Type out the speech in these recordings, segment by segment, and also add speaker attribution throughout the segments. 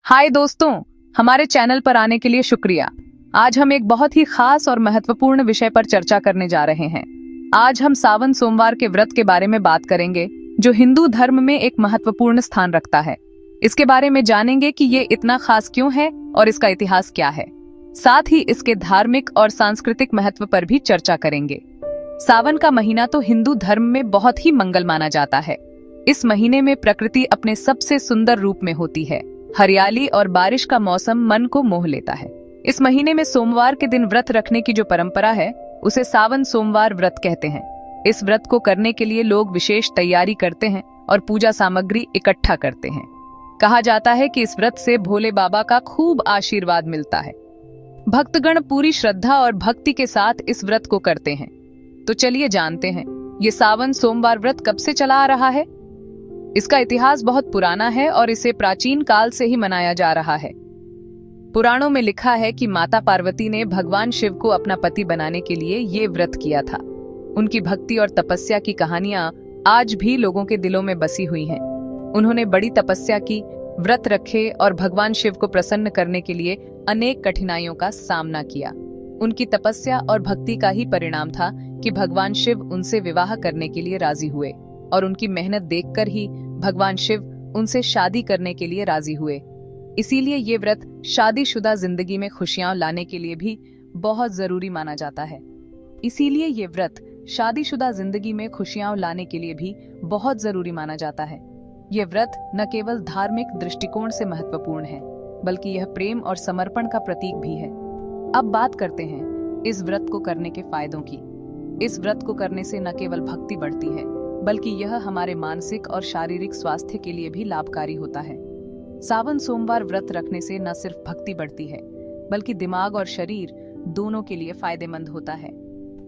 Speaker 1: हाय दोस्तों, हमारे चैनल पर आने के लिए शुक्रिया। आज हम एक बहुत ही खास और महत्वपूर्ण विषय पर चर्चा करने जा रहे हैं। आज हम सावन सोमवार के व्रत के बारे में बात करेंगे, जो हिंदू धर्म में एक महत्वपूर्ण स्थान रखता है। इसके बारे में जानेंगे कि ये इतना खास क्यों है और इसका इतिहास क्या है। साथ ही इसके धार्मिक और सांस्कृतिक महत्व पर भी चर्चा करेंगे। सावन का महीना तो हिंदू धर्म में बहुत ही मंगल माना जाता है। इस महीने में प्रकृति अपने सबसे सुंदर रूप में होती है। हरियाली और बारिश का मौसम मन को मोह लेता है। इस महीने में सोमवार के दिन व्रत रखने की जो परंपरा है, उसे सावन सोमवार व्रत कहते हैं। इस व्रत को करने के लिए लोग विशेष तैयारी करते हैं और पूजा सामग्री इकट्ठा करते हैं। कहा जाता है कि इस व्रत से भोले बाबा का खूब आशीर्वाद मिलता है। भक्तगण पूरी श्रद्धा और भक्ति के साथ इस व्रत को करते हैं। तो चलिए जानते हैं, ये सावन सोमवार व्रत कब से चला आ रहा है। इसका इतिहास बहुत पुराना है और इसे प्राचीन काल से ही मनाया जा रहा है। पुराणों में लिखा है कि माता पार्वती ने भगवान शिव को अपना पति बनाने के लिए ये व्रत किया था। उनकी भक्ति और तपस्या की कहानियां आज भी लोगों के दिलों में बसी हुई हैं। उन्होंने बड़ी तपस्या की, व्रत रखे और भगवान शिव को प्रसन्न करने के लिए अनेक कठिनाइयों का सामना किया। उनकी तपस्या और भक्ति का ही परिणाम था कि भगवान शिव उनसे विवाह करने के लिए राजी हुए और उनकी मेहनत देखकर ही भगवान शिव उनसे शादी करने के लिए राजी हुए। इसीलिए ये व्रत शादीशुदा जिंदगी में खुशियां लाने के लिए भी बहुत जरूरी माना जाता है। इसीलिए ये व्रत शादीशुदा जिंदगी में खुशियां लाने के लिए भी बहुत जरूरी माना जाता है। ये व्रत न केवल धार्मिक दृष्टिकोण से महत्वपूर्ण है, बल्कि यह प्रेम और समर्पण का प्रतीक भी है। अब बात करते हैं इस व्रत को करने के फायदों की। इस व्रत को करने से न केवल भक्ति बढ़ती है, बल्कि यह हमारे मानसिक और शारीरिक स्वास्थ्य के लिए भी लाभकारी होता है। सावन सोमवार व्रत रखने से न सिर्फ भक्ति बढ़ती है, बल्कि दिमाग और शरीर दोनों के लिए फायदेमंद होता है।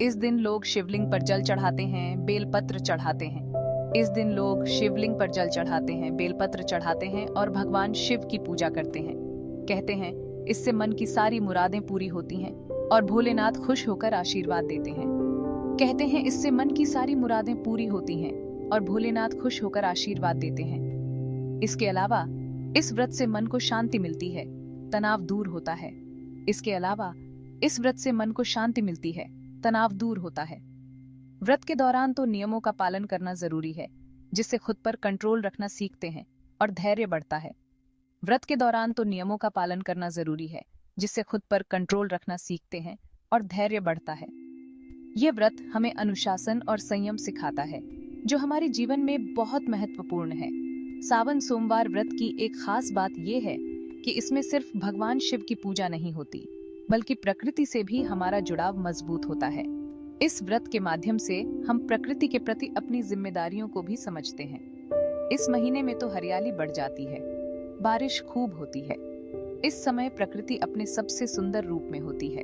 Speaker 1: इस दिन लोग शिवलिंग पर जल चढ़ाते हैं, बेलपत्र चढ़ाते हैं। इस दिन लोग शिवलिंग पर जल चढ़ाते हैं, बेलपत्र चढ़ाते हैं और भगवान शिव की पूजा करते हैं। कहते हैं इससे मन की सारी मुरादें पूरी होती हैं और भोलेनाथ खुश होकर आशीर्वाद देते हैं। कहते हैं इससे मन की सारी मुरादें पूरी होती हैं और भोलेनाथ खुश होकर आशीर्वाद देते हैं। इसके अलावा इस व्रत से मन को शांति मिलती है, तनाव दूर होता है। इसके अलावा इस व्रत से मन को शांति मिलती है, तनाव दूर होता है। व्रत के दौरान तो नियमों का पालन करना जरूरी है, जिससे खुद पर कंट्रोल रखना सीखते हैं और धैर्य बढ़ता है। व्रत के दौरान तो नियमों का पालन करना जरूरी है, जिससे खुद पर कंट्रोल रखना सीखते हैं और धैर्य बढ़ता है। यह व्रत हमें अनुशासन और संयम सिखाता है, जो हमारे जीवन में बहुत महत्वपूर्ण है। सावन सोमवार व्रत की एक खास बात यह है कि इसमें सिर्फ भगवान शिव की पूजा नहीं होती, बल्कि प्रकृति से भी हमारा जुड़ाव मजबूत होता है। इस व्रत के माध्यम से हम प्रकृति के प्रति अपनी जिम्मेदारियों को भी समझते हैं। इस महीने में तो हरियाली बढ़ जाती है, बारिश खूब होती है। इस समय प्रकृति अपने सबसे सुंदर रूप में होती है,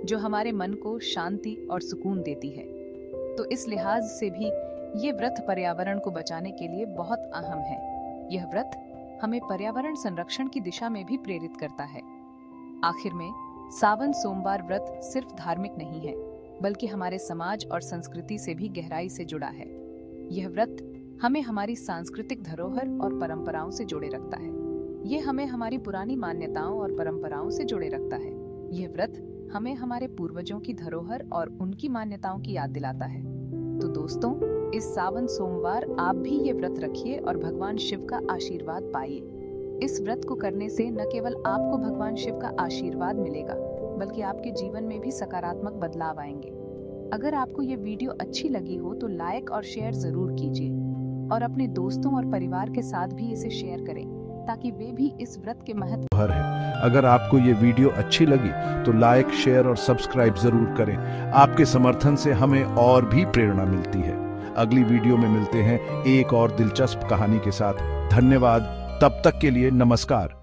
Speaker 1: जो हमारे मन को शांति और सुकून देती है। तो इस लिहाज से भी ये व्रत पर्यावरण को बचाने के लिए बहुत अहम है। यह व्रत हमें पर्यावरण संरक्षण की दिशा में भी प्रेरित करता है। आखिर में सावन सोमवार व्रत सिर्फ धार्मिक नहीं है, बल्कि हमारे समाज और संस्कृति से भी गहराई से जुड़ा है। यह व्रत हमें हमारी सांस्कृतिक धरोहर और परंपराओं से जोड़े रखता है। यह हमें हमारी पुरानी मान्यताओं और परंपराओं से जोड़े रखता है। यह व्रत हमें हमारे पूर्वजों की धरोहर और उनकी मान्यताओं की याद दिलाता है। तो दोस्तों, इस सावन सोमवार आप भी ये व्रत रखिए और भगवान शिव का आशीर्वाद पाइए। इस व्रत को करने से न केवल आपको भगवान शिव का आशीर्वाद मिलेगा, बल्कि आपके जीवन में भी सकारात्मक बदलाव आएंगे। अगर आपको ये वीडियो अच्छी लगी हो तो लाइक और शेयर जरूर कीजिए और अपने दोस्तों और परिवार के साथ भी इसे शेयर करें, ताकि वे भी इस व्रत के महत्व
Speaker 2: है। अगर आपको ये वीडियो अच्छी लगी तो लाइक, शेयर और सब्सक्राइब जरूर करें। आपके समर्थन से हमें और भी प्रेरणा मिलती है। अगली वीडियो में मिलते हैं एक और दिलचस्प कहानी के साथ। धन्यवाद। तब तक के लिए नमस्कार।